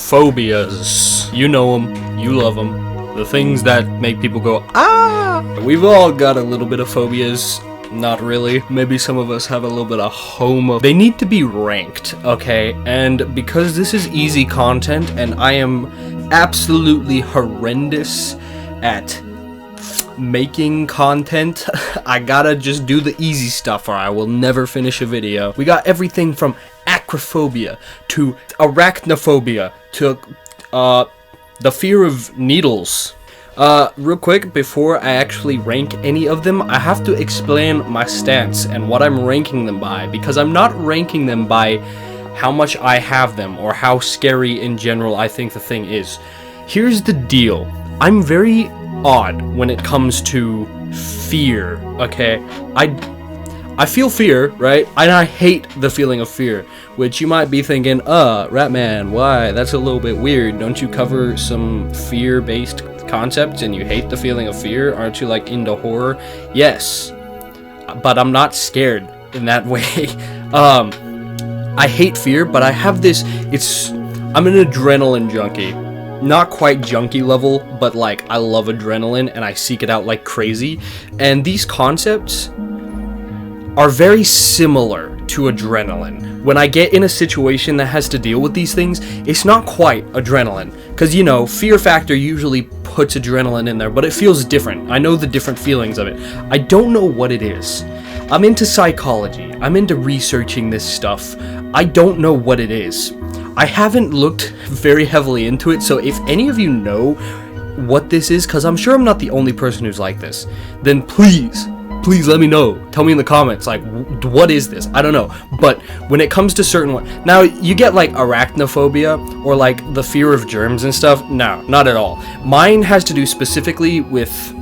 Phobias. You know them, you love them. The things that make people go, ah! We've all got a little bit of phobias. Not really. Maybe some of us have a little bit of homo. They need to be ranked, okay? And because this is easy content and I am absolutely horrendous at making content, I gotta just do the easy stuff or I will never finish a video. We got everything from acrophobia to arachnophobia to the fear of needles. Real quick, before I actually rank any of them, I have to explain my stance and what I'm ranking them by, because I'm not ranking them by how much I have them or how scary in general I think the thing is. Here's the deal. I'm very odd when it comes to fear, okay? I feel fear, right? And I hate the feeling of fear, which you might be thinking, Ratman, why? That's a little bit weird. Don't you cover some fear-based concepts and you hate the feeling of fear? Aren't you like into horror? Yes, but I'm not scared in that way. I hate fear, but I have this, I'm an adrenaline junkie. Not quite junkie level, but like I love adrenaline and I seek it out like crazy. And these concepts are very similar to adrenaline. When I get in a situation that has to deal with these things, it's not quite adrenaline. Because, you know, fear factor usually puts adrenaline in there, but it feels different. I know the different feelings of it. I don't know what it is. I'm into psychology. I'm into researching this stuff. I don't know what it is. I haven't looked very heavily into it, so if any of you know what this is, because I'm sure I'm not the only person who's like this, then please let me know. Tell me in the comments, like, what is this? I don't know. But when it comes to certain ones, now you get like arachnophobia or like the fear of germs and stuff. No, not at all. Mine has to do specifically with,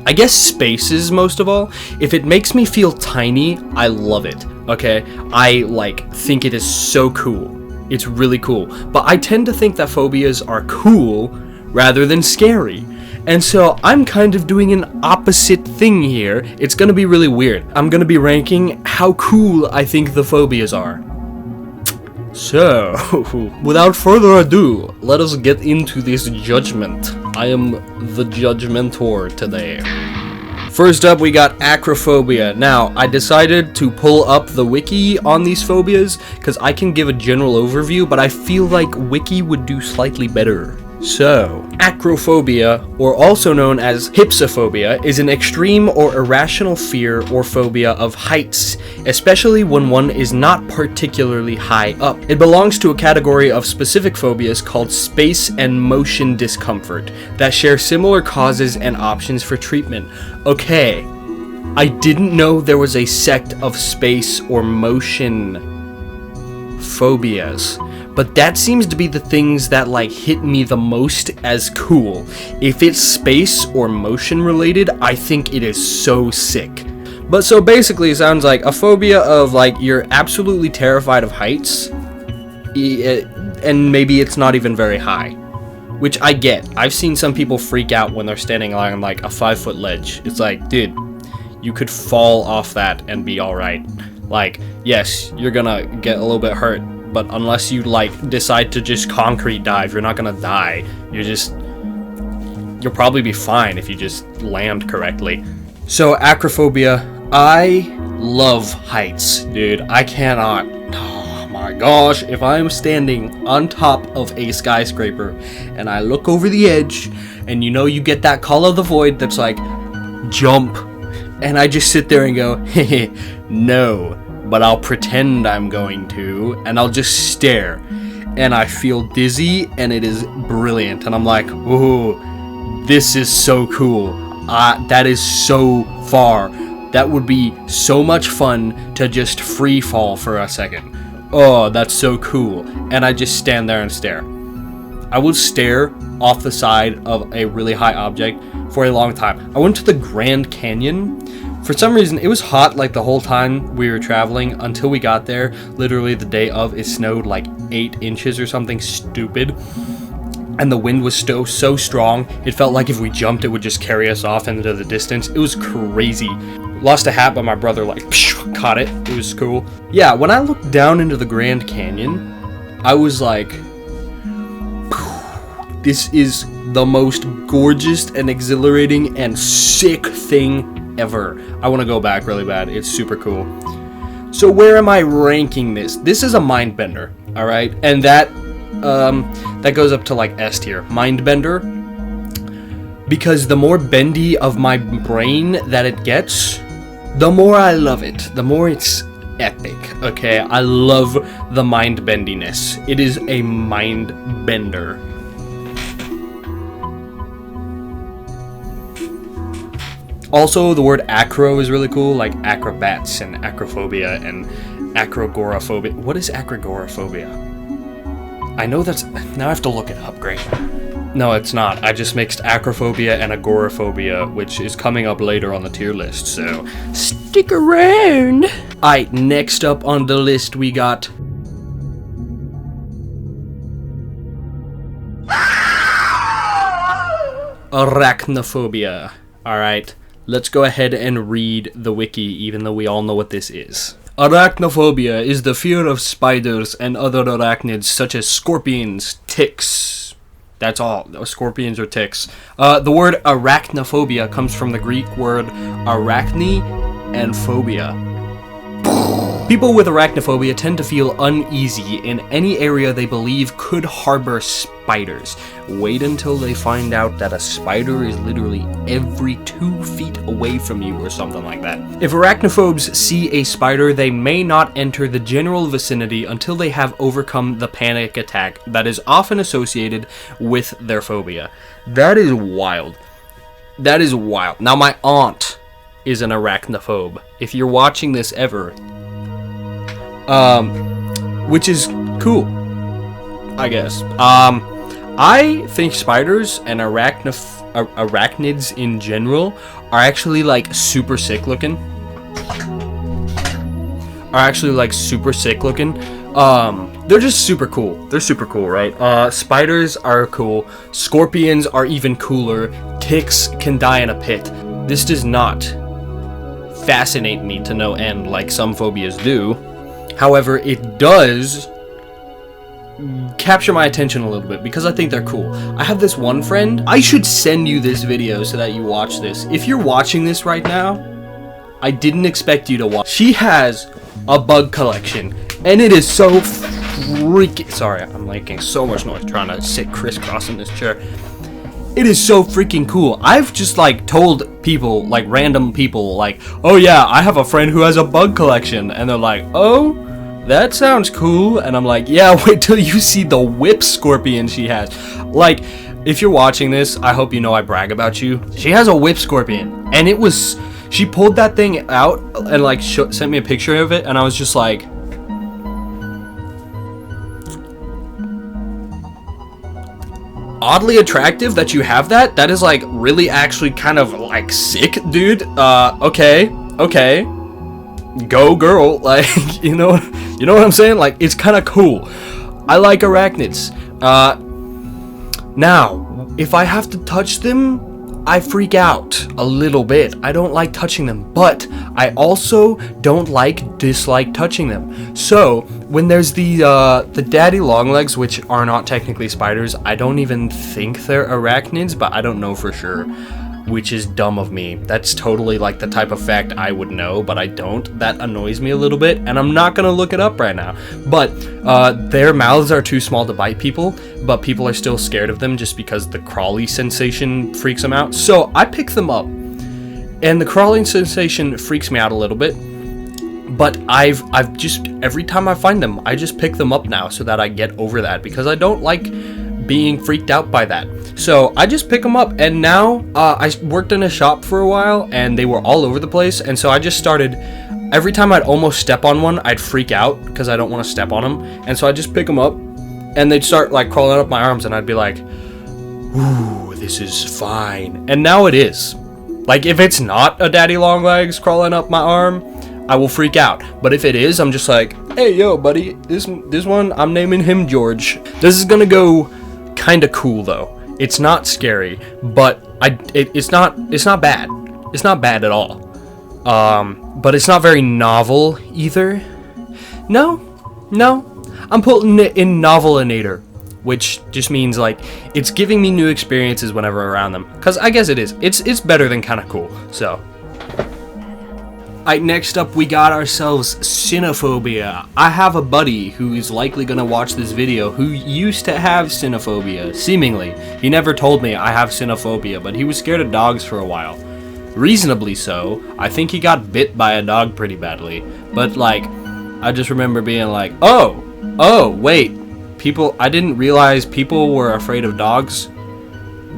I guess, spaces most of all. If it makes me feel tiny, I love it. Okay, I like think it is so cool. It's really cool. But I tend to think that phobias are cool rather than scary. And so I'm kind of doing an opposite thing here. It's gonna be really weird. I'm gonna be ranking how cool I think the phobias are. So, without further ado, let us get into this judgment. I am the judgmentor today. First up, we got acrophobia. Now, I decided to pull up the wiki on these phobias because I can give a general overview, but I feel like wiki would do slightly better. So, acrophobia, or also known as hypsophobia, is an extreme or irrational fear or phobia of heights, especially when one is not particularly high up. It belongs to a category of specific phobias called space and motion discomfort that share similar causes and options for treatment. Okay, I didn't know there was a sect of space or motion phobias. But that seems to be the things that like hit me the most as cool. If it's space or motion related, I think it is so sick. But so basically it sounds like a phobia of like you're absolutely terrified of heights, and maybe it's not even very high, which I get. I've seen some people freak out when they're standing on like a 5-foot ledge. It's like, dude, you could fall off that and be alright. Like, yes, you're gonna get a little bit hurt, but unless you like decide to just concrete dive, you're not gonna die. You'll probably be fine if you just land correctly. So acrophobia, I love heights, dude. I cannot. Oh my gosh, if I'm standing on top of a skyscraper and I look over the edge and you know you get that call of the void that's like, jump, and I just sit there and go, hehe, no. But I'll pretend I'm going to, and I'll just stare, and I feel dizzy, and it is brilliant, and I'm like, ooh, this is so cool. That is so far. That would be so much fun to just free fall for a second. Oh, that's so cool. And I just stand there and stare. I would stare off the side of a really high object for a long time. I went to the Grand Canyon. For some reason, it was hot like the whole time we were traveling until we got there. Literally the day of, it snowed like 8 inches or something stupid. And the wind was so strong, it felt like if we jumped, it would just carry us off into the distance. It was crazy. Lost a hat, but my brother like caught it. It was cool. Yeah, when I looked down into the Grand Canyon, I was like, This is the most gorgeous and exhilarating and sick thing ever. I want to go back really bad. It's super cool. So where am I ranking this? This is a mind bender, all right? And that goes up to like S tier. Mind bender. Because the more bendy of my brain that it gets, the more I love it. The more it's epic, okay? I love the mind bendiness. It is a mind bender. Also, the word acro is really cool, like acrobats and acrophobia and agoraphobia. What is agoraphobia? I know that's... Now I have to look it up, great. No, it's not. I just mixed acrophobia and agoraphobia, which is coming up later on the tier list, so stick around! Alright, next up on the list we got... Arachnophobia. Alright, let's go ahead and read the wiki, even though we all know what this is. Arachnophobia is the fear of spiders and other arachnids such as scorpions, ticks. That's all. Scorpions or ticks. The word arachnophobia comes from the Greek word arachne and phobia. People with arachnophobia tend to feel uneasy in any area they believe could harbor spiders. Wait until they find out that a spider is literally every 2 feet away from you or something like that. If arachnophobes see a spider, they may not enter the general vicinity until they have overcome the panic attack that is often associated with their phobia. That is wild. That is wild. Now, my aunt is an arachnophobe. If you're watching this ever... which is cool, I guess. I think spiders and arachnids in general are actually like super sick looking. They're just super cool. They're super cool, right? Spiders are cool. Scorpions are even cooler. Ticks can die in a pit. This does not fascinate me to no end like some phobias do. However, it does capture my attention a little bit because I think they're cool. I have this one friend. I should send you this video so that you watch this. If you're watching this right now, I didn't expect you to watch. She has a bug collection, and it is so freaking... Sorry, I'm making so much noise trying to sit crisscross in this chair. It is so freaking cool. I've just like told people, like random people, like, oh yeah, I have a friend who has a bug collection, and they're like, oh, that sounds cool. And I'm like, yeah, wait till you see the whip scorpion she has. Like, if you're watching this, I hope you know I brag about you. She has a whip scorpion, and it was, she pulled that thing out and like sent me a picture of it, and I was just like, oddly attractive that you have that. That is like really actually kind of like sick, dude. Okay, go girl. Like, you know what I'm saying? Like, it's kind of cool. I like arachnids. Now, if I have to touch them, I freak out a little bit. I don't like touching them, but I also don't dislike touching them. So when there's the daddy longlegs, which are not technically spiders, I don't even think they're arachnids, but I don't know for sure, which is dumb of me. That's totally like the type of fact I would know, but I don't. That annoys me a little bit, and I'm not gonna look it up right now. But their mouths are too small to bite people, but people are still scared of them just because the crawly sensation freaks them out. So I pick them up, and the crawling sensation freaks me out a little bit. But I've just, every time I find them, I just pick them up now so that I get over that, because I don't like being freaked out by that. So I just pick them up, and now I worked in a shop for a while, and they were all over the place, and so I just started, every time I'd almost step on one, I'd freak out because I don't want to step on them, and so I just pick them up, and they'd start like crawling up my arms, and I'd be like, ooh, this is fine. And now it is. Like, if it's not a daddy long legs crawling up my arm, I will freak out. But if it is, I'm just like, hey, yo, buddy, this one, I'm naming him George. This is gonna go kind of cool though. It's not scary, but it's not bad. It's not bad at all. But it's not very novel either. No, I'm putting it in novelinator. which just means like it's giving me new experiences whenever around them, because I guess it is. It's better than kind of cool. So next up we got ourselves Cynophobia. I have a buddy who is likely gonna watch this video who used to have Cynophobia, seemingly. He never told me I have Cynophobia, but he was scared of dogs for a while. Reasonably so. I think he got bit by a dog pretty badly, but like I just remember being like, oh wait, I didn't realize people were afraid of dogs.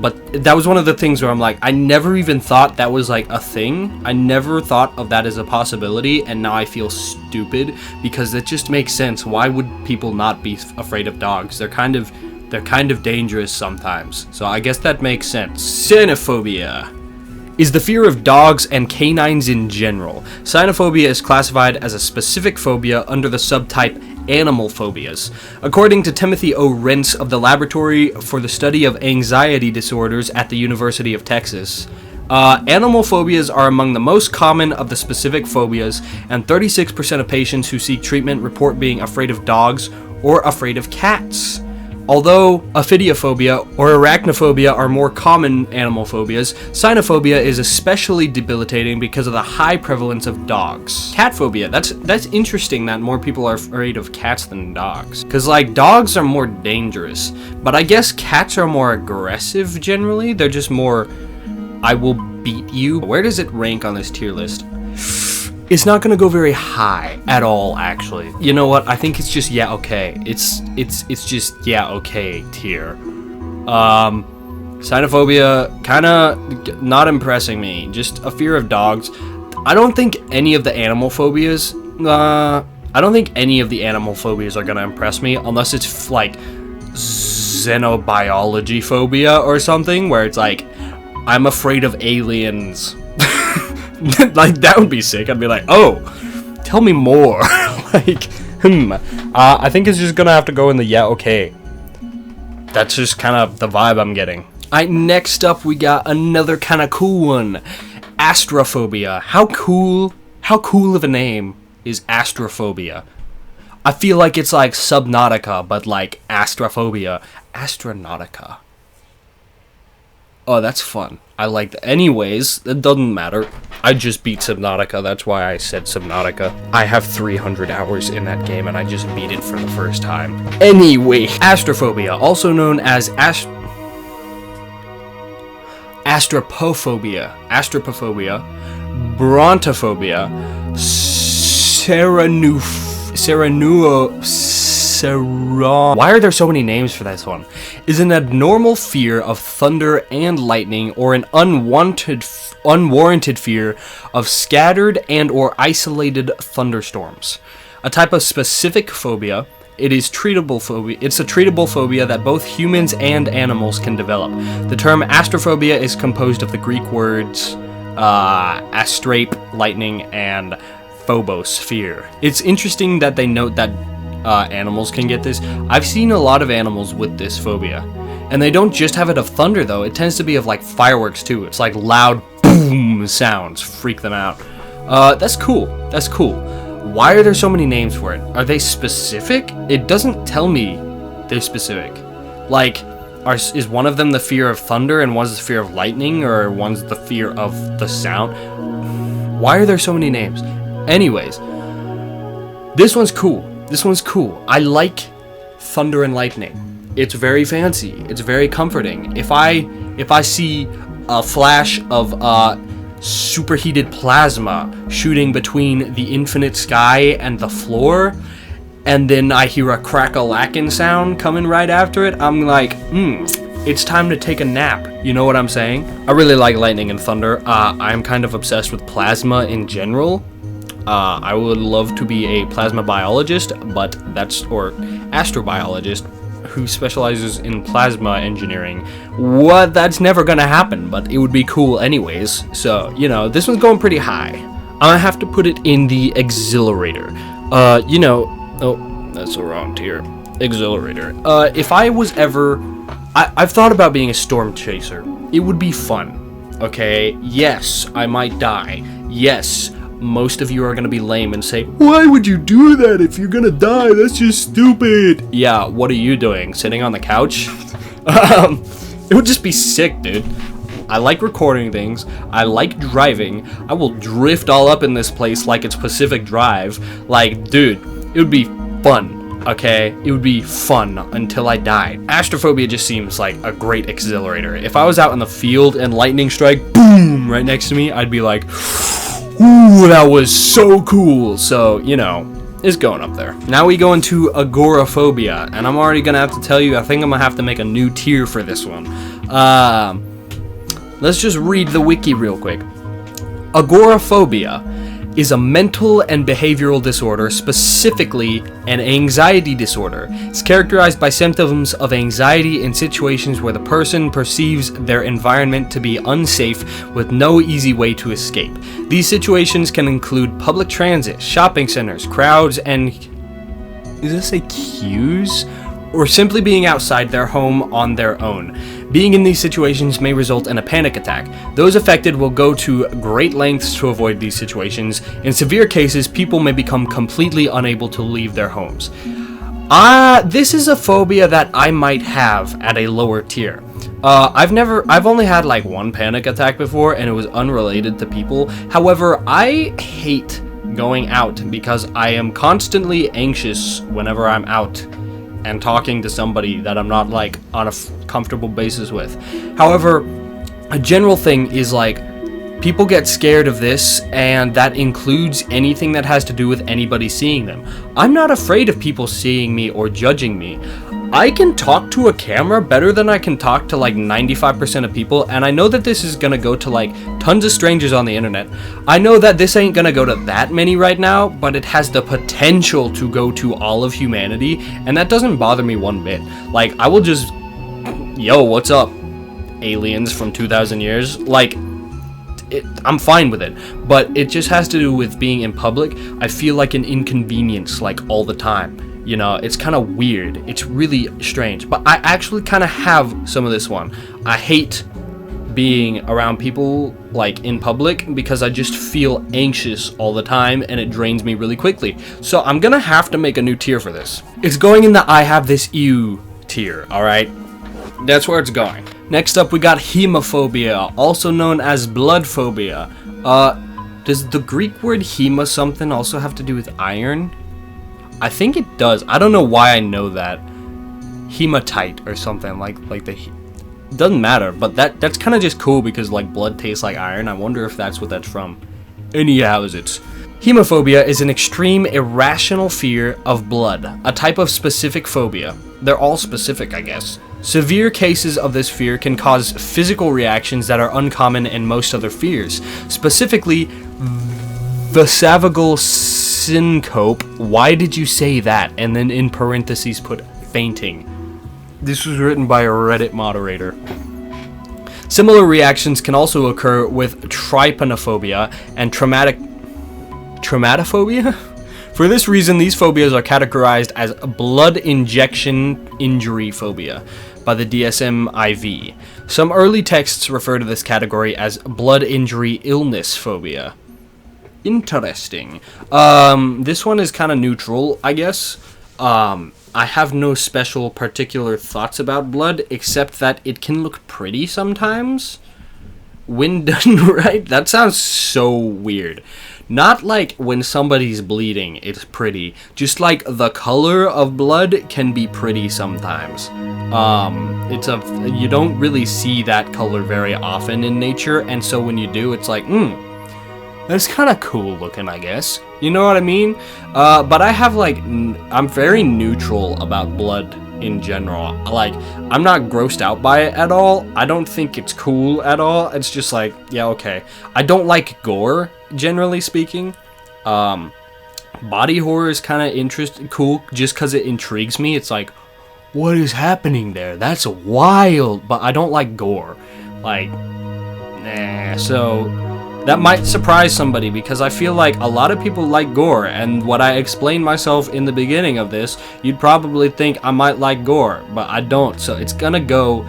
But that was one of the things where I'm like, I never even thought that was like a thing. I never thought of that as a possibility, and now I feel stupid because it just makes sense. Why would people not be afraid of dogs? They're kind of dangerous sometimes. So I guess that makes sense. Cynophobia is the fear of dogs and canines in general. Cynophobia is classified as a specific phobia under the subtype animal phobias. According to Timothy O. Rentz of the Laboratory for the Study of Anxiety Disorders at the University of Texas, animal phobias are among the most common of the specific phobias, and 36% of patients who seek treatment report being afraid of dogs or afraid of cats. Although Ophidiophobia or Arachnophobia are more common animal phobias, Cynophobia is especially debilitating because of the high prevalence of dogs. Cat phobia, that's interesting that more people are afraid of cats than dogs. Because like dogs are more dangerous, but I guess cats are more aggressive generally. They're just more, I will beat you. Where does it rank on this tier list? It's not gonna go very high at all, actually. You know what? I think it's just yeah okay. It's just yeah okay tier. Cynophobia kinda not impressing me. Just a fear of dogs. I don't think any of the animal phobias. I don't think any of the animal phobias are gonna impress me unless it's like xenobiology phobia or something, where it's like I'm afraid of aliens. Like that would be sick. I'd be like, oh, tell me more. Like, I think it's just gonna have to go in the yeah okay. That's just kind of the vibe I'm getting. Next up we got another kind of cool one, Astraphobia. How cool of a name is Astraphobia? I feel like it's like Subnautica, but like Astraphobia. Astronautica. Oh, that's fun. I like that. Anyways, it doesn't matter. I just beat Subnautica. That's why I said Subnautica. I have 300 hours in that game, and I just beat it for the first time. Anyway, Astraphobia, also known as Astraphobia, Brontophobia, why are there so many names for this one? Is an abnormal fear of thunder and lightning, or an unwarranted fear of scattered and or isolated thunderstorms. A type of specific phobia. It's a treatable phobia that both humans and animals can develop. The term astrophobia is composed of the Greek words astrape, lightning, and phobos, fear. It's interesting that they note that animals can get this. I've seen a lot of animals with this phobia, and they don't just have it of thunder though. It tends to be of like fireworks too. It's like loud boom sounds freak them out. That's cool. Why are there so many names for it? Are they specific? It doesn't tell me they're specific. Like, is one of them the fear of thunder and one's the fear of lightning, or one's the fear of the sound? Why are there so many names? Anyways, this one's cool. I like thunder and lightning. It's very fancy. It's very comforting. If I see a flash of superheated plasma shooting between the infinite sky and the floor, and then I hear a crack-a-lackin' sound coming right after it, I'm like, it's time to take a nap. You know what I'm saying? I really like lightning and thunder. I'm kind of obsessed with plasma in general. I would love to be a plasma biologist, or astrobiologist who specializes in plasma engineering. That's never gonna happen, but it would be cool anyways. So, this one's going pretty high. I have to put it in the exhilarator. Oh, that's the wrong tier. Exhilarator. If I was ever, I've thought about being a storm chaser. It would be fun. Okay, yes, I might die. Yes, most of you are gonna be lame and say, why would you do that if you're gonna die? That's just stupid. Yeah, what are you doing? Sitting on the couch? It would just be sick, dude. I like recording things. I like driving. I will drift all up in this place like it's Pacific Drive. Like, dude, it would be fun. Okay, it would be fun until I died. Astraphobia just seems like a great accelerator. If I was out in the field and lightning strike, boom, right next to me, I'd be like, ooh, that was so cool. So, you know, it's going up there. Now we go into Agoraphobia, and I'm already gonna have to tell you, I think I'm gonna have to make a new tier for this one. Let's just read the wiki real quick. Agoraphobia is a mental and behavioral disorder, specifically an anxiety disorder. It's characterized by symptoms of anxiety in situations where the person perceives their environment to be unsafe with no easy way to escape. These situations can include public transit, shopping centers, crowds, and... Does this say queues? Or simply being outside their home on their own. Being in these situations may result in a panic attack. Those affected will go to great lengths to avoid these situations. In severe cases, people may become completely unable to leave their homes. This is a phobia that I might have at a lower tier. I've only had like one panic attack before, and it was unrelated to people. However, I hate going out because I am constantly anxious whenever I'm out and talking to somebody that I'm not like on a comfortable basis with. However, a general thing is like people get scared of this, and that includes anything that has to do with anybody seeing them. I'm not afraid of people seeing me or judging me. I can talk to a camera better than I can talk to like 95% of people, and I know that this is gonna go to like tons of strangers on the internet. I know that this ain't gonna go to that many right now, but it has the potential to go to all of humanity, and that doesn't bother me one bit. Like, I will just, yo, what's up, aliens from 2,000 years? Like, I'm fine with it, but it just has to do with being in public. I feel like an inconvenience like all the time. You know, it's kind of weird. It's really strange. But I actually kind of have some of this one. I hate being around people, like, in public, because I just feel anxious all the time, and it drains me really quickly. So I'm gonna have to make a new tier for this. It's going in the I have this ew tier, alright? That's where it's going. Next up, we got hemophobia, also known as blood phobia. Does the Greek word hema something also have to do with iron? I think it does. I don't know why I know that. Hematite or something like the... Doesn't matter, but that's kind of just cool because like blood tastes like iron. I wonder if that's what that's from. Anyhow, it's... Hemophobia is an extreme irrational fear of blood, a type of specific phobia. They're all specific, I guess. Severe cases of this fear can cause physical reactions that are uncommon in most other fears. Specifically, vasovagal syncope. Why did you say that? And then in parentheses put fainting. This was written by a Reddit moderator. Similar reactions can also occur with trypanophobia and thanatophobia? For this reason, these phobias are categorized as blood injection injury phobia by the DSM-IV. Some early texts refer to this category as blood injury illness phobia. Interesting. This one is kind of neutral, I guess. I have no special particular thoughts about blood, except that it can look pretty sometimes when done right. That sounds so weird. Not like when somebody's bleeding, it's pretty. Just like the color of blood can be pretty sometimes. You don't really see that color very often in nature, and so when you do, it's like, that's kind of cool looking, I guess. You know what I mean? But I have like, I'm very neutral about blood in general. Like, I'm not grossed out by it at all. I don't think it's cool at all. It's just like, yeah, okay. I don't like gore, generally speaking. Body horror is kind of cool just because it intrigues me. It's like, what is happening there? That's wild. But I don't like gore. Like, nah. So that might surprise somebody because I feel like a lot of people like gore, and what I explained myself in the beginning of this, you'd probably think I might like gore, but I don't. So it's gonna go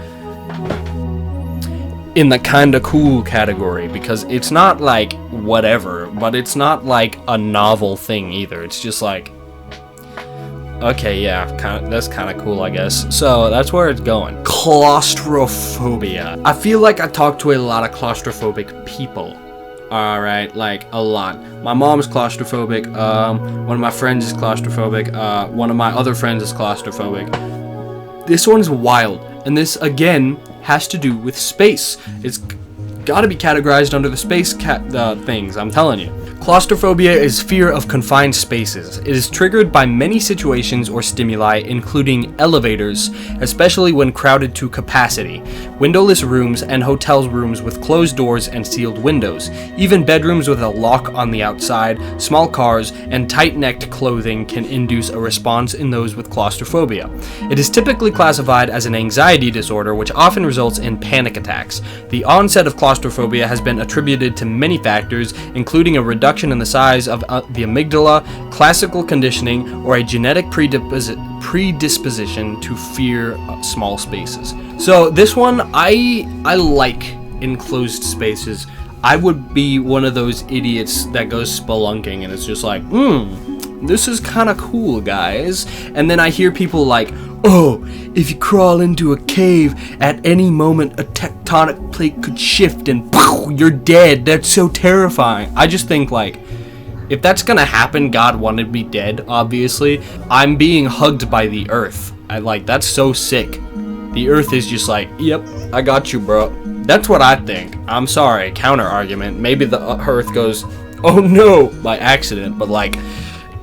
in the kinda cool category because it's not like whatever, but it's not like a novel thing either. It's just like, okay, yeah, that's kind of cool, I guess. So that's where it's going. Claustrophobia. I feel like I talk to a lot of claustrophobic people. All right, like a lot. My mom's claustrophobic. One of my friends is claustrophobic. One of my other friends is claustrophobic. This one's wild, and this again has to do with space. It's got to be categorized under the space things. I'm telling you. Claustrophobia is fear of confined spaces. It is triggered by many situations or stimuli, including elevators, especially when crowded to capacity, windowless rooms, and hotel rooms with closed doors and sealed windows. Even bedrooms with a lock on the outside, small cars, and tight-necked clothing can induce a response in those with claustrophobia. It is typically classified as an anxiety disorder, which often results in panic attacks. The onset of claustrophobia has been attributed to many factors, including a reduction in the size of the amygdala, classical conditioning, or a genetic predisposition to fear small spaces. So this one, I like enclosed spaces. I would be one of those idiots that goes spelunking and it's just like, this is kind of cool, guys. And then I hear people like, oh, if you crawl into a cave, at any moment a tectonic plate could shift and poof, you're dead. That's so terrifying. I just think, like, if that's gonna happen, God wanted me dead, obviously. I'm being hugged by the earth. That's so sick. The earth is just like, yep, I got you, bro. That's what I think. I'm sorry, counter argument. Maybe the earth goes, oh no, by accident, but like,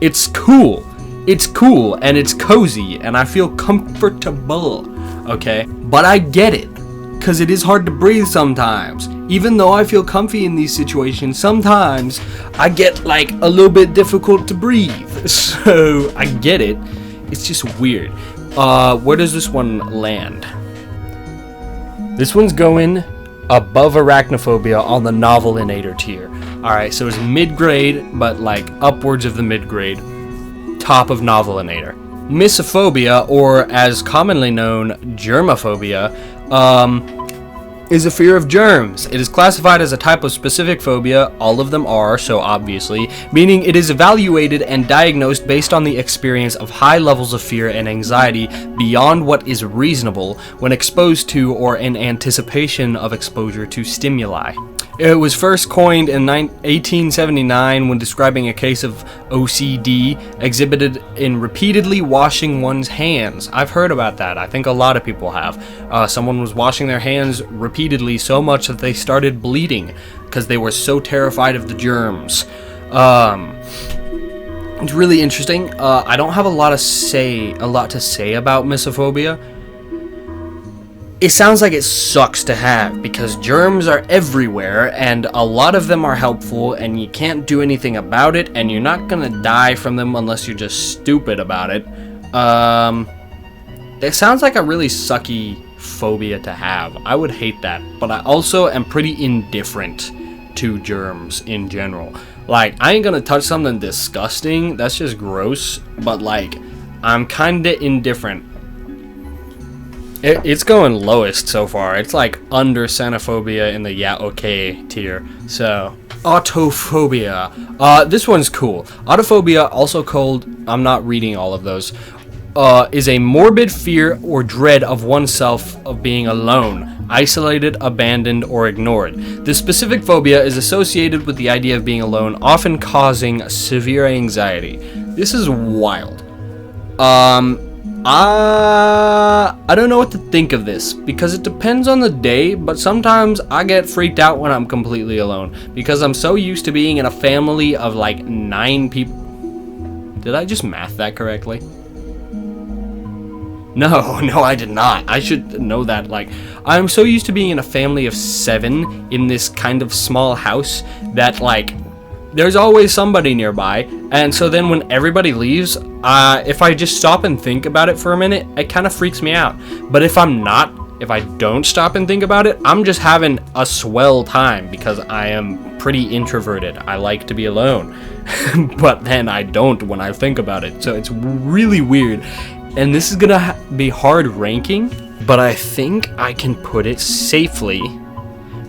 it's cool. It's cool and it's cozy and I feel comfortable, okay? But I get it, because it is hard to breathe sometimes. Even though I feel comfy in these situations, sometimes I get like a little bit difficult to breathe. So I get it. It's just weird. Where does this one land? This one's going above Arachnophobia on the novelinator tier. Alright, so it's mid-grade, but like upwards of the mid-grade. Top of novelinator. Mysophobia, or as commonly known, germophobia, is a fear of germs. It is classified as a type of specific phobia. All of them are, so obviously, meaning it is evaluated and diagnosed based on the experience of high levels of fear and anxiety beyond what is reasonable when exposed to or in anticipation of exposure to stimuli. It was first coined in 1879 when describing a case of OCD exhibited in repeatedly washing one's hands. I've heard about that. I think a lot of people have. Someone was washing their hands repeatedly so much that they started bleeding because they were so terrified of the germs. It's really interesting. I don't have a lot to say about Mysophobia. It sounds like it sucks to have because germs are everywhere and a lot of them are helpful and you can't do anything about it and you're not gonna die from them unless you're just stupid about it. It sounds like a really sucky phobia to have. I would hate that, but I also am pretty indifferent to germs in general. Like, I ain't gonna touch something disgusting, that's just gross, but like, I'm kinda indifferent. It's going lowest so far. It's like under Cynophobia in the yeah okay tier. So Autophobia. This one's cool. Autophobia, also called, I'm not reading all of those, is a morbid fear or dread of oneself of being alone, isolated, abandoned, or ignored. This specific phobia is associated with the idea of being alone, often causing severe anxiety. This is wild. I don't know what to think of this because it depends on the day, but sometimes I get freaked out when I'm completely alone because I'm so used to being in a family of like 9 people. Did I just math that correctly? No, I did not. I should know that. Like, I'm so used to being in a family of 7 in this kind of small house that like there's always somebody nearby, and so then when everybody leaves, if I just stop and think about it for a minute, it kind of freaks me out. But if I don't stop and think about it, I'm just having a swell time because I am pretty introverted. I like to be alone, but then I don't when I think about it, so it's really weird. And this is gonna be hard ranking, but I think I can put it safely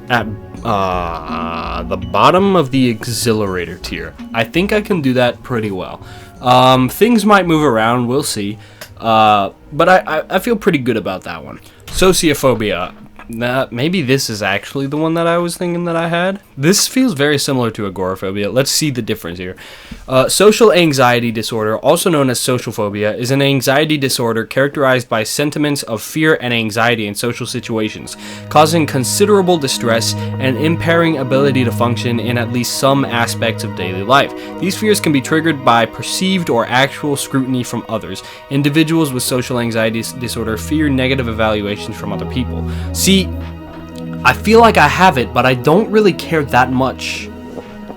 at the bottom of the exhilarator tier. I think I can do that pretty well. Things might move around, we'll see. But I feel pretty good about that one. Sociophobia. Maybe this is actually the one that I was thinking that I had. This feels very similar to agoraphobia. Let's see the difference here. Social anxiety disorder, also known as sociophobia, is an anxiety disorder characterized by sentiments of fear and anxiety in social situations, causing considerable distress and impairing ability to function in at least some aspects of daily life. These fears can be triggered by perceived or actual scrutiny from others. Individuals with social anxiety disorder fear negative evaluations from other people. See, I feel like I have it, but I don't really care that much.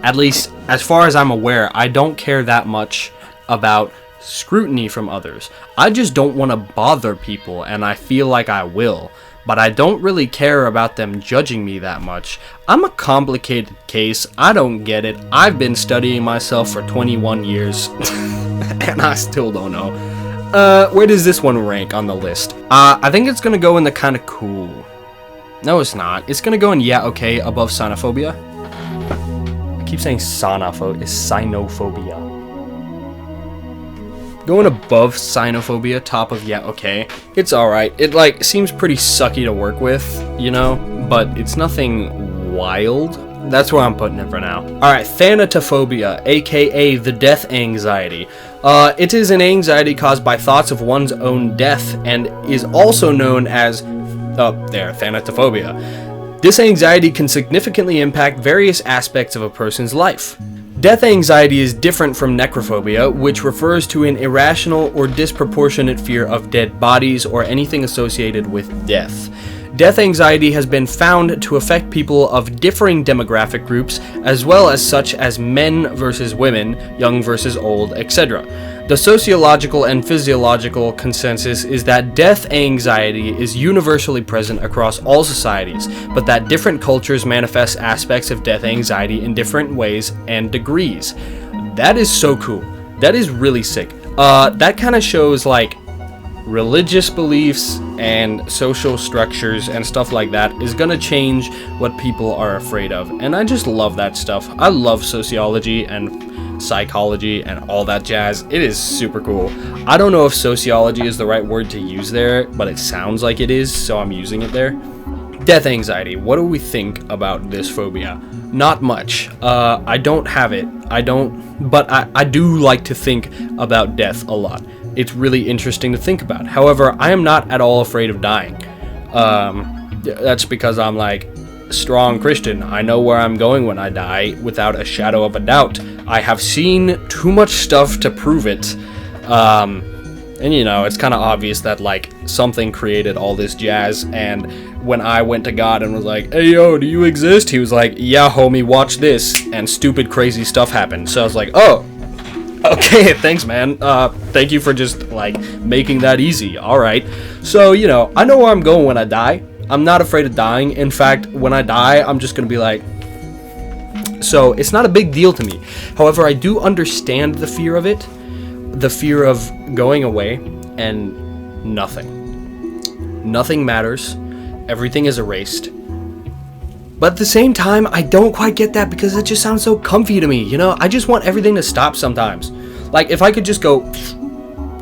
At least, as far as I'm aware, I don't care that much about scrutiny from others. I just don't want to bother people, and I feel like I will. But I don't really care about them judging me that much. I'm a complicated case. I don't get it. I've been studying myself for 21 years, and I still don't know. Where does this one rank on the list? I think it's gonna go in the kind of cool. No, it's not. It's gonna go in yeah, okay, above Cynophobia. I keep saying Cynophobia. It's Cynophobia. Going above Cynophobia, top of yeah, okay. It's alright. It, like, seems pretty sucky to work with, you know? But it's nothing wild. That's where I'm putting it for now. Alright, Thanatophobia, aka the death anxiety. It is an anxiety caused by thoughts of one's own death and is also known as Thanatophobia. This anxiety can significantly impact various aspects of a person's life. Death anxiety is different from necrophobia, which refers to an irrational or disproportionate fear of dead bodies or anything associated with death. Death anxiety has been found to affect people of differing demographic groups, as well as such as men versus women, young versus old, etc. The sociological and physiological consensus is that death anxiety is universally present across all societies, but that different cultures manifest aspects of death anxiety in different ways and degrees. That is so cool. That is really sick. That kind of shows, like, religious beliefs and social structures and stuff like that is gonna change what people are afraid of, and I just love that stuff. I love sociology and psychology and all that jazz. It is super cool. I don't know if sociology is the right word to use there, but it sounds like it is, so I'm using it there. Death anxiety. What do we think about this phobia? Not much. I don't have it. But I do like to think about death a lot. It's really interesting to think about. However, I am not at all afraid of dying. That's because I'm, like, strong Christian. I know where I'm going when I die without a shadow of a doubt. I have seen too much stuff to prove it. And, you know, it's kind of obvious that, like, something created all this jazz, and when I went to God and was like, hey, yo, do you exist? He was like, yeah, homie, watch this, and stupid, crazy stuff happened. So I was like, oh, okay, thanks, man. Thank you for just, like, making that easy. Alright. So, you know, I know where I'm going when I die. I'm not afraid of dying. In fact, when I die, I'm just gonna be like... So, it's not a big deal to me. However, I do understand the fear of it. The fear of going away and nothing. Nothing matters. Everything is erased. But at the same time, I don't quite get that because it just sounds so comfy to me, you know? I just want everything to stop sometimes. Like, if I could just go,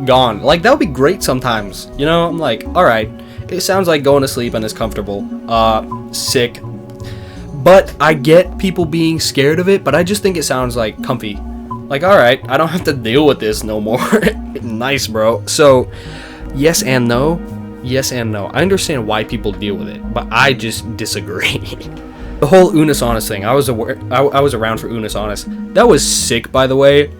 gone. Like, that would be great sometimes, you know? I'm like, alright, it sounds like going to sleep and it's comfortable. Sick. But I get people being scared of it, but I just think it sounds like comfy. Like, alright, I don't have to deal with this no more. Nice, bro. So, yes and no. Yes and no. I understand why people deal with it, but I just disagree. The whole Unus Annus thing, I was around for Unus Annus. That was sick, by the way.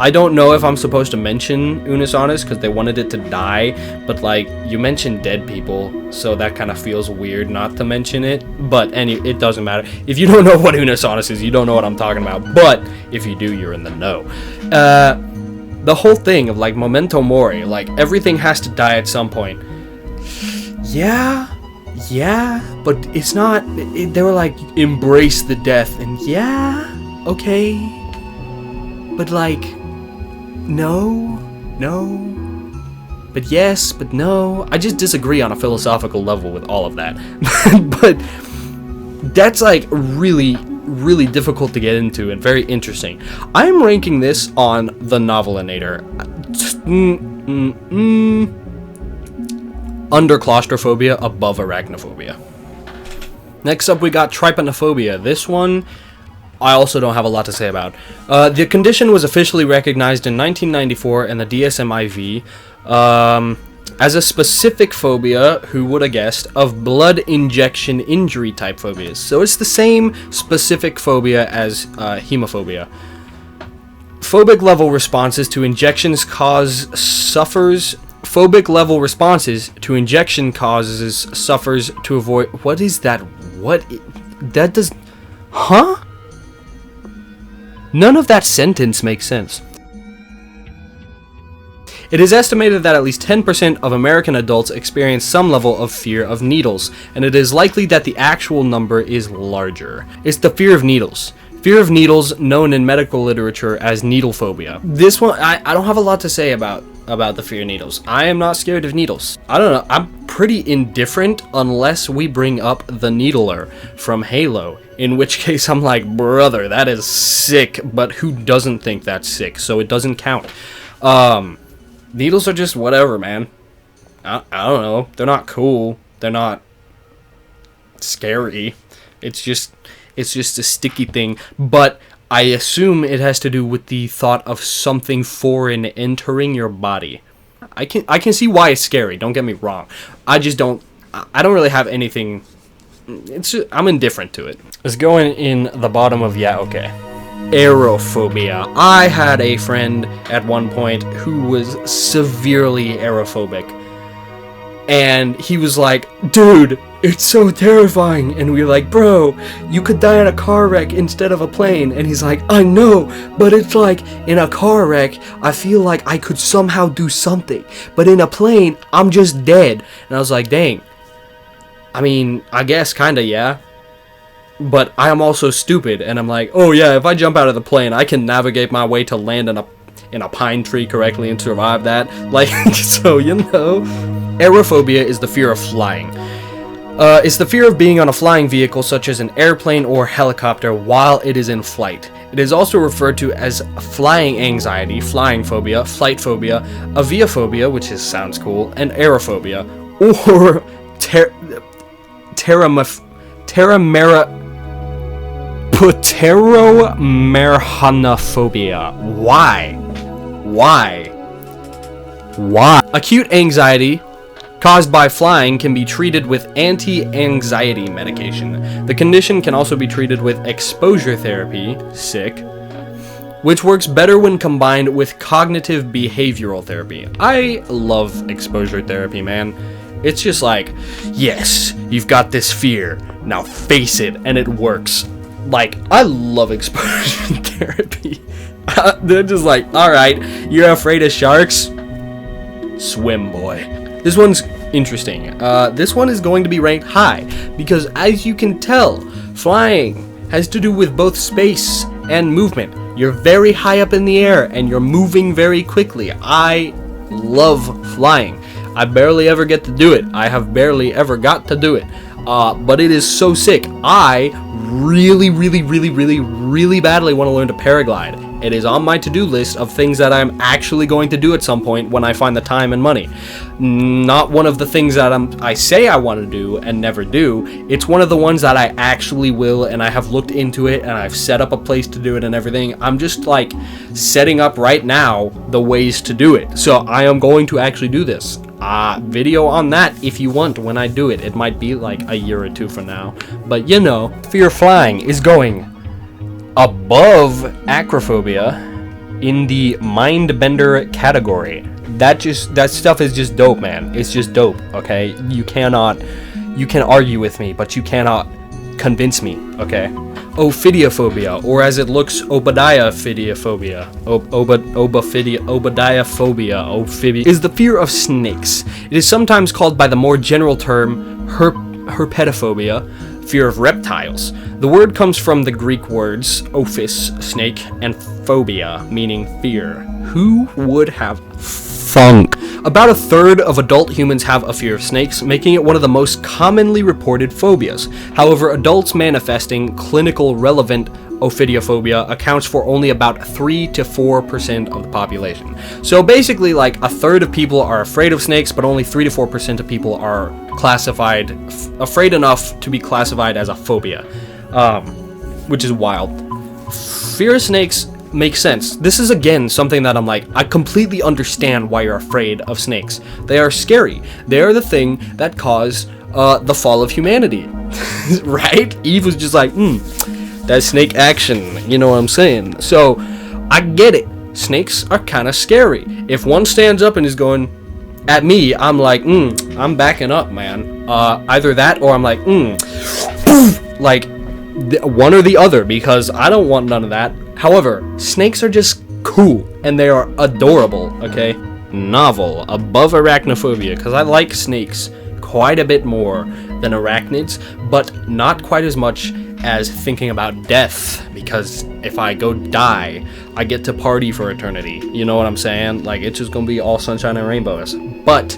I don't know if I'm supposed to mention Unus Annus because they wanted it to die, but, like, you mentioned dead people, so that kind of feels weird not to mention it. But it doesn't matter. If you don't know what Unus Annus is, you don't know what I'm talking about. But if you do, you're in the know. The whole thing of, like, memento mori, like, everything has to die at some point. Yeah, but it's not, they were like, embrace the death, and yeah, okay, but, like, no, but yes, but no. I just disagree on a philosophical level with all of that. But That's like really difficult to get into and very interesting. I'm ranking this on the Novelinator. Under Claustrophobia, above Arachnophobia. Next up, we got Trypanophobia. This one, I also don't have a lot to say about. The condition was officially recognized in 1994 in the DSM-IV as a specific phobia, who would have guessed, of blood injection injury type phobias. So it's the same specific phobia as hemophobia. Phobic level responses to injections Phobic level responses to injection causes suffers to avoid. What is that? That does. Huh? None of that sentence makes sense. It is estimated that at least 10% of American adults experience some level of fear of needles, and it is likely that the actual number is larger. It's the fear of needles. Fear of needles, known in medical literature as needle phobia. This one, I don't have a lot to say about the fear of needles. I am not scared of needles. I don't know, I'm pretty indifferent unless we bring up the Needler from Halo, in which case I'm like, brother, that is sick, but who doesn't think that's sick, so it doesn't count. Needles are just whatever, man. I don't know, they're not cool, they're not scary, it's just a sticky thing, but I assume it has to do with the thought of something foreign entering your body. I can see why it's scary, don't get me wrong. I don't really have anything. I'm indifferent to it. Let's go in the bottom of okay. Aerophobia. I had a friend at one point who was severely aerophobic. And he was like, dude, it's so terrifying. And we were like, bro, you could die in a car wreck instead of a plane. And he's like, I know, but it's like, in a car wreck, I feel like I could somehow do something. But in a plane, I'm just dead. And I was like, dang. I mean, I guess kinda, yeah. But I am also stupid. And I'm like, oh yeah, if I jump out of the plane, I can navigate my way to land in a pine tree correctly and survive that. Like, so, you know. Aerophobia is the fear of flying. It's the fear of being on a flying vehicle such as an airplane or helicopter while it is in flight. It is also referred to as flying anxiety, flying phobia, flight phobia, aviophobia, which sounds cool, and aerophobia, or pteromerhanophobia. Why? Acute anxiety caused by flying can be treated with anti-anxiety medication. The condition can also be treated with exposure therapy, sick, which works better when combined with cognitive behavioral therapy. I love exposure therapy, man. It's just like, yes, you've got this fear, now face it, and it works. Like, I love exposure therapy. They're just like, alright, you're afraid of sharks? Swim, boy. This one's interesting. This one is going to be ranked high because, as you can tell, flying has to do with both space and movement. You're very high up in the air and you're moving very quickly. I love flying. I barely ever get to do it. I have barely ever got to do it. But it is so sick. I really badly want to learn to paraglide. It is on my to-do list of things that I'm actually going to do at some point when I find the time and money. Not one of the things that I say I want to do and never do. It's one of the ones that I actually will, and I have looked into it and I've set up a place to do it and everything. I'm just like setting up right now the ways to do it. So I am going to actually do this. Video on that if you want when I do it. It might be like a year or two from now. But you know, fear of flying is going above acrophobia in the mind-bender category. That stuff is just dope, man. It's just dope, okay? You can argue with me, but you cannot convince me, okay? Ophidiophobia, or as it looks, Obadiahphobia. Obadiahphobia, is the fear of snakes. It is sometimes called by the more general term herpetophobia, fear of reptiles. The word comes from the Greek words ophis, snake, and phobia, meaning fear. Who would have thunk? About a third of adult humans have a fear of snakes, making it one of the most commonly reported phobias. However, adults manifesting clinical relevant Ophidiophobia accounts for only about 3 to 4% of the population. So basically, like, a third of people are afraid of snakes, but only 3 to 4% of people are classified, afraid enough to be classified as a phobia, which is wild. Fear of snakes makes sense. This is, again, something that I'm like, I completely understand why you're afraid of snakes. They are scary. They are the thing that caused the fall of humanity, right? Eve was just like, that snake action, you know what I'm saying? So, I get it. Snakes are kind of scary. If one stands up and is going at me, I'm like, I'm backing up, man. Either that or I'm like, like, one or the other, because I don't want none of that. However, snakes are just cool, and they are adorable, okay? Novel, above arachnophobia, because I like snakes quite a bit more than arachnids, but not quite as much as thinking about death, because if I go die, I get to party for eternity. You know what I'm saying? Like, it's just gonna be all sunshine and rainbows. But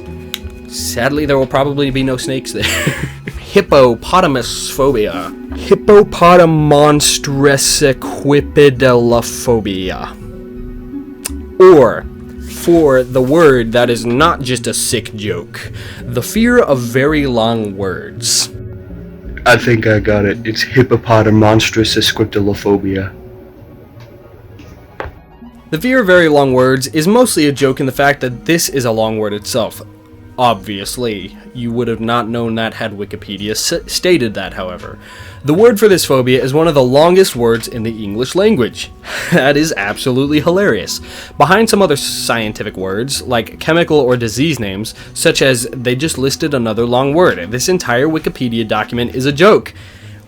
sadly, there will probably be no snakes there. Hippopotomonstosesquippedaliophobia. Hippopotomonstosesquippedaliophobia. Or, for the word that is not just a sick joke, the fear of very long words. I think I got it. It's Hippopotomonstosesquippedaliophobia. The fear of very long words is mostly a joke in the fact that this is a long word itself. Obviously, you would have not known that had Wikipedia stated that, however. The word for this phobia is one of the longest words in the English language. That is absolutely hilarious. Behind some other scientific words, like chemical or disease names, such as they just listed another long word, this entire Wikipedia document is a joke,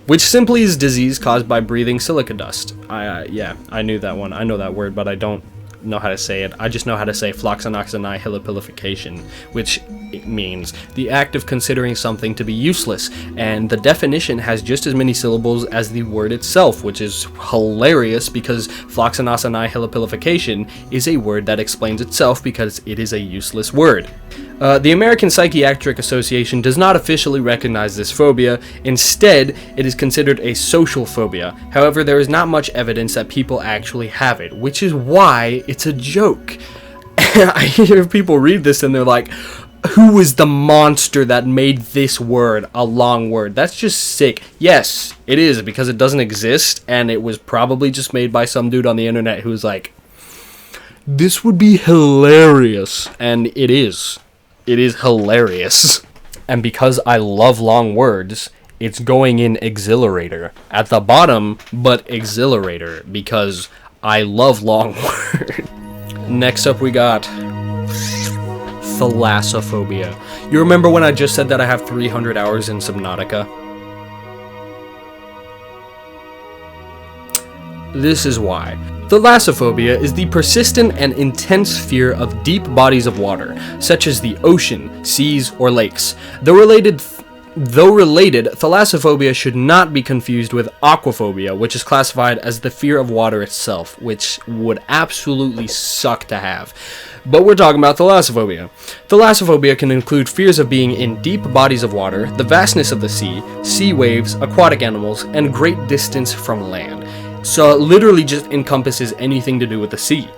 which simply is disease caused by breathing silica dust. Yeah, I knew that one. I know that word, but I don't know how to say it. I just know how to say floxanoxanihilipilification, which means the act of considering something to be useless, and the definition has just as many syllables as the word itself, which is hilarious because floxanoxanihilipilification is a word that explains itself because it is a useless word. The American Psychiatric Association does not officially recognize this phobia. Instead, it is considered a social phobia. However, there is not much evidence that people actually have it, which is why it's a joke. I hear people read this and they're like, who is the monster that made this word a long word? That's just sick. Yes, it is, because it doesn't exist, and it was probably just made by some dude on the internet who's like, this would be hilarious. And it is. It is hilarious. And because I love long words, it's going in exhilarator at the bottom, but exhilarator, because I love long words. Next up we got Thalassophobia. You remember when I just said that I have 300 hours in Subnautica? This is why. Thalassophobia is the persistent and intense fear of deep bodies of water, such as the ocean, seas, or lakes. Though related, thalassophobia should not be confused with aquaphobia, which is classified as the fear of water itself, which would absolutely suck to have. But we're talking about thalassophobia. Thalassophobia can include fears of being in deep bodies of water, the vastness of the sea waves, aquatic animals, and great distance from land. So it literally just encompasses anything to do with the sea.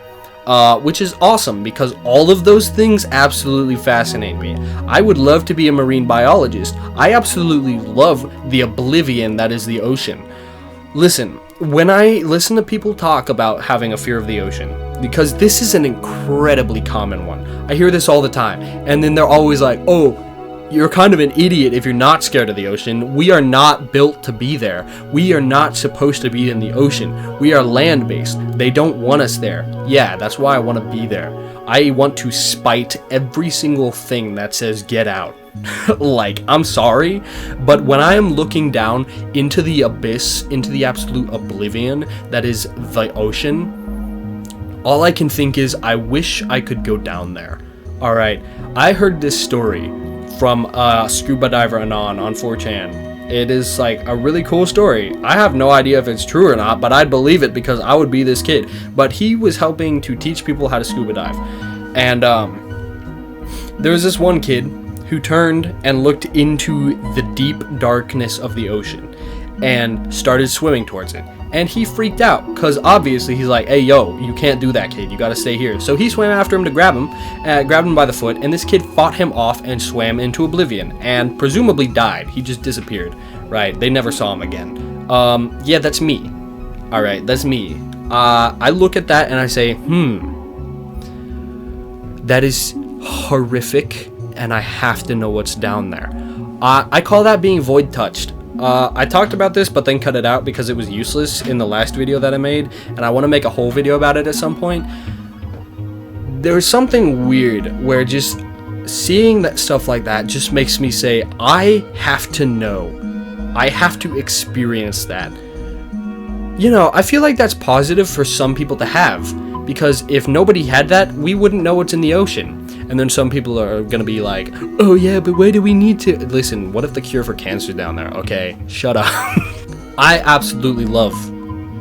Which is awesome, because all of those things absolutely fascinate me. I would love to be a marine biologist. I absolutely love the oblivion that is the ocean. Listen, when I listen to people talk about having a fear of the ocean, because this is an incredibly common one. I hear this all the time, and then they're always like, oh, you're kind of an idiot if you're not scared of the ocean. We are not built to be there. We are not supposed to be in the ocean. We are land-based. They don't want us there. Yeah, that's why I want to be there. I want to spite every single thing that says get out. Like, I'm sorry, but when I am looking down into the abyss, into the absolute oblivion that is the ocean, all I can think is, I wish I could go down there. Alright, I heard this story from Scuba Diver Anon on 4chan. It is like a really cool story. I have no idea if it's true or not, but I'd believe it because I would be this kid. But he was helping to teach people how to scuba dive. And there was this one kid who turned and looked into the deep darkness of the ocean and started swimming towards it. And he freaked out because obviously he's like, hey, yo, you can't do that, kid. You got to stay here. So he swam after him to grab him by the foot. And this kid fought him off and swam into oblivion and presumably died. He just disappeared, right? They never saw him again. Yeah, that's me. All right, that's me. I look at that and I say, that is horrific. And I have to know what's down there. I call that being void touched. I talked about this but then cut it out because it was useless in the last video that I made, and I want to make a whole video about it at some point. There's something weird where just seeing that stuff like that just makes me say, I have to know. I have to experience that. You know, I feel like that's positive for some people to have, because if nobody had that, we wouldn't know what's in the ocean. And then some people are gonna be like, oh yeah, but why do we need to? Listen, what if the cure for cancer is down there? Okay, shut up. I absolutely love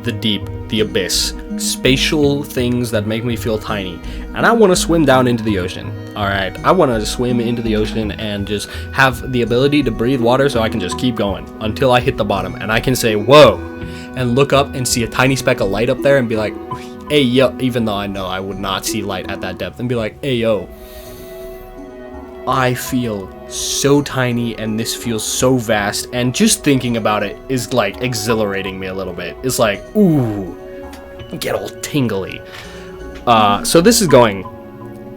the deep, the abyss, spatial things that make me feel tiny. And I want to swim down into the ocean. Alright, I want to swim into the ocean and just have the ability to breathe water so I can just keep going until I hit the bottom. And I can say, whoa, and look up and see a tiny speck of light up there and be like, hey yo, even though I know I would not see light at that depth, and be like, hey yo, I feel so tiny and this feels so vast, and just thinking about it is like exhilarating me a little bit. It's like, ooh, get all tingly. So this is going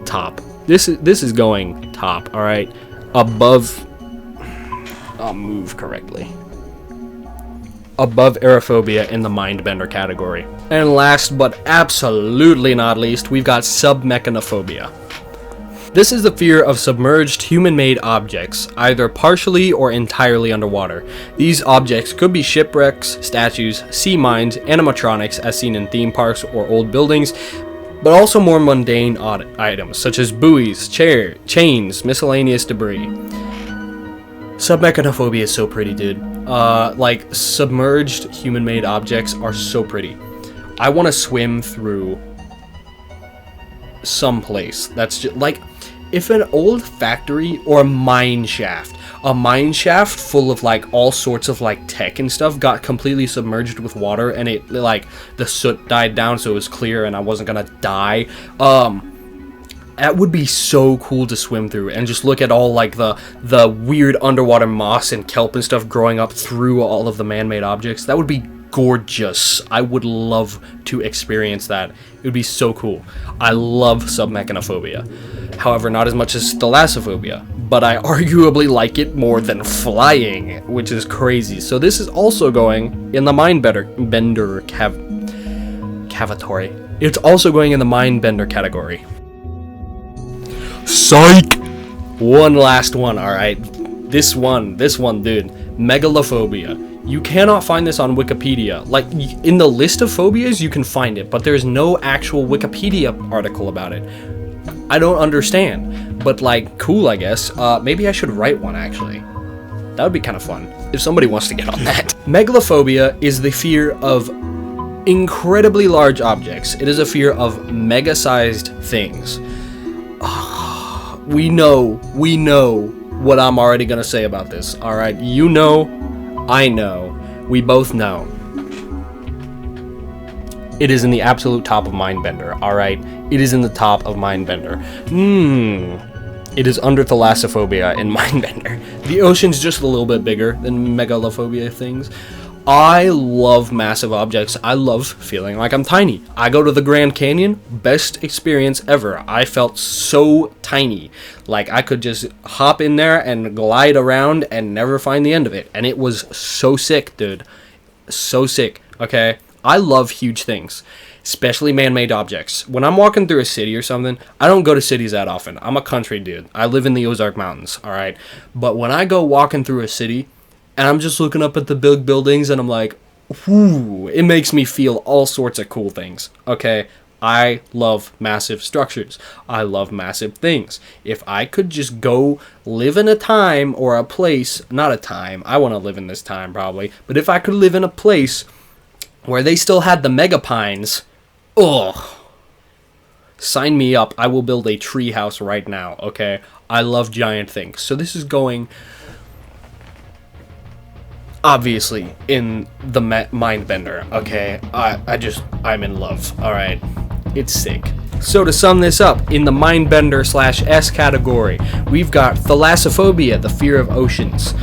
top. This is going top, all right? Above, I'll move correctly. Above Aerophobia in the Mindbender category. And last but absolutely not least, we've got Submechanophobia. This is the fear of submerged human-made objects, either partially or entirely underwater. These objects could be shipwrecks, statues, sea mines, animatronics as seen in theme parks or old buildings, but also more mundane odd items such as buoys, chains, miscellaneous debris. Submechanophobia is so pretty, dude. Like, submerged human-made objects are so pretty. I want to swim through someplace that's just like, if an old factory or a mine shaft full of like all sorts of like tech and stuff got completely submerged with water, and it like the soot died down so it was clear and I wasn't gonna die, that would be so cool to swim through and just look at all like the weird underwater moss and kelp and stuff growing up through all of the man-made objects. That would be gorgeous. I would love to experience that. It would be so cool. I love Submechanophobia. However, not as much as Thalassophobia, but I arguably like it more than flying, which is crazy. So this is also going in the Mindbender cavatory. It's also going in the Mindbender category. Psych! One last one, alright? This one, dude. Megalophobia. You cannot find this on Wikipedia. Like, in the list of phobias, you can find it, but there's no actual Wikipedia article about it. I don't understand. But, like, cool, I guess. Maybe I should write one, actually. That would be kind of fun, if somebody wants to get on that. Megalophobia is the fear of incredibly large objects. It is a fear of mega-sized things. We know what I'm already gonna say about this, alright? You know, I know, we both know. It is in the absolute top of Mindbender, alright? It is in the top of Mindbender. It is under Thalassophobia in Mindbender. The ocean's just a little bit bigger than Megalophobia things. I love massive objects. I love feeling like I'm tiny. I go to the Grand Canyon, best experience ever. I felt so tiny. Like I could just hop in there and glide around and never find the end of it. And it was so sick, dude. So sick, okay? I love huge things, especially man-made objects. When I'm walking through a city or something, I don't go to cities that often. I'm a country dude. I live in the Ozark Mountains, all right? But when I go walking through a city, and I'm just looking up at the big buildings, and I'm like, whoo, it makes me feel all sorts of cool things, okay? I love massive structures. I love massive things. If I could just go live in a time or a place, not a time, I want to live in this time probably, but if I could live in a place where they still had the megapines, sign me up. I will build a tree house right now, okay? I love giant things. So this is going, obviously, in the Mindbender, okay? I'm in love, alright? It's sick. So to sum this up, in the Mindbender / S category, we've got Thalassophobia, the fear of oceans.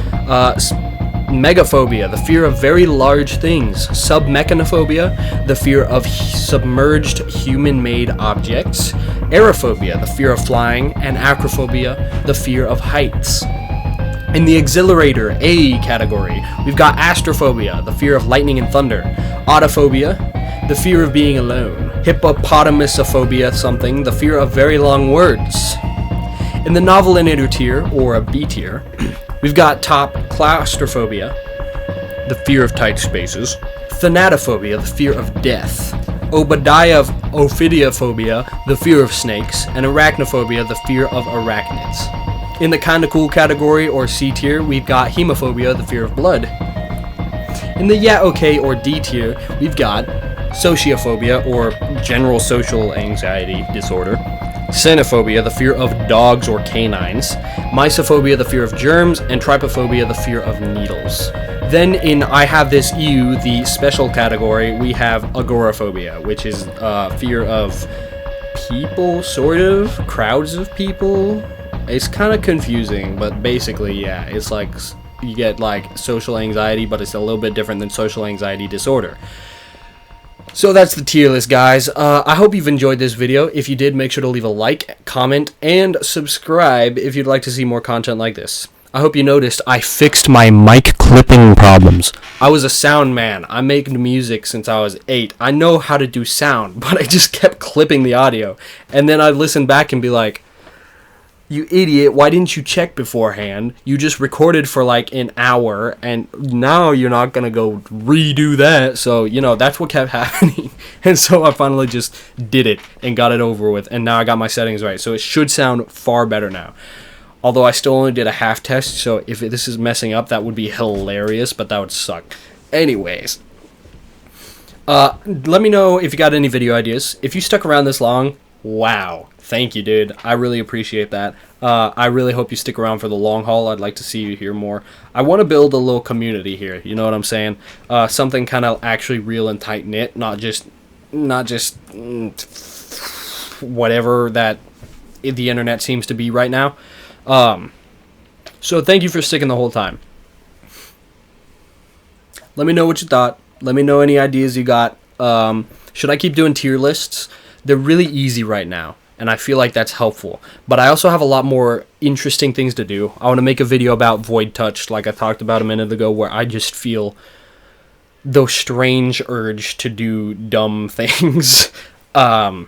Megaphobia, the fear of very large things. Submechanophobia, the fear of submerged human-made objects. Aerophobia, the fear of flying. And Acrophobia, the fear of heights. In the Exhilarator A category, we've got Astrophobia, the fear of lightning and thunder. Autophobia, the fear of being alone. Hippopotomonstosesquippedaliophobia something, the fear of very long words. In the Novelinator tier, or a B tier, we've got top Claustrophobia, the fear of tight spaces. Thanatophobia, the fear of death. Ophidiophobia, the fear of snakes. And Arachnophobia, the fear of arachnids. In the kinda cool category, or C tier, we've got Hemophobia, the fear of blood. In the yeah okay or D tier, we've got Sociophobia, or general social anxiety disorder. Cynophobia, the fear of dogs or canines. Mysophobia, the fear of germs. And Trypanophobia, the fear of needles. Then in I Have This EU, the special category, we have Agoraphobia, which is fear of people, sort of, crowds of people. It's kind of confusing, but basically, yeah, it's like you get like social anxiety, but it's a little bit different than social anxiety disorder. So that's the tier list, guys. I hope you've enjoyed this video. If you did, make sure to leave a like, comment, and subscribe if you'd like to see more content like this. I hope you noticed I fixed my mic clipping problems. I was a sound man. I make music since I was 8. I know how to do sound, but I just kept clipping the audio. And then I'd listen back and be like, you idiot, why didn't you check beforehand? You just recorded for like an hour, and now you're not gonna go redo that. So, you know, that's what kept happening. And so I finally just did it and got it over with, and now I got my settings right. So it should sound far better now. Although I still only did a half test, so if this is messing up, that would be hilarious, but that would suck. Anyways, let me know if you got any video ideas. If you stuck around this long, wow. Thank you, dude. I really appreciate that. I really hope you stick around for the long haul. I'd like to see you here more. I want to build a little community here. You know what I'm saying? Something kind of actually real and tight-knit, not just whatever that the internet seems to be right now. So thank you for sticking the whole time. Let me know what you thought. Let me know any ideas you got. Should I keep doing tier lists? They're really easy right now, and I feel like that's helpful. But I also have a lot more interesting things to do. I want to make a video about Void Touch, like I talked about a minute ago, where I just feel the strange urge to do dumb things. I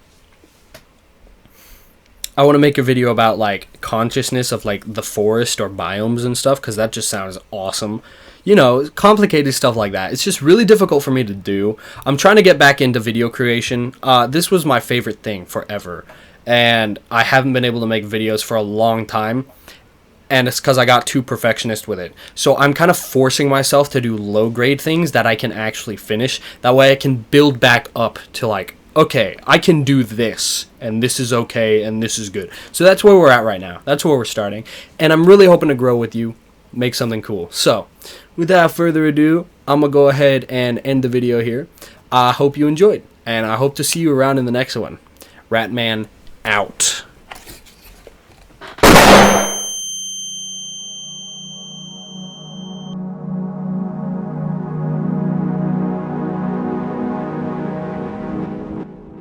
want to make a video about like consciousness of like the forest or biomes and stuff, because that just sounds awesome. You know, complicated stuff like that. It's just really difficult for me to do. I'm trying to get back into video creation. This was my favorite thing forever, and I haven't been able to make videos for a long time, and it's because I got too perfectionist with it. So I'm kind of forcing myself to do low-grade things that I can actually finish. That way I can build back up to like, okay, I can do this, and this is okay, and this is good. So that's where we're at right now. That's where we're starting, and I'm really hoping to grow with you, make something cool. So without further ado, I'm going to go ahead and end the video here. I hope you enjoyed, and I hope to see you around in the next one. Ratman out.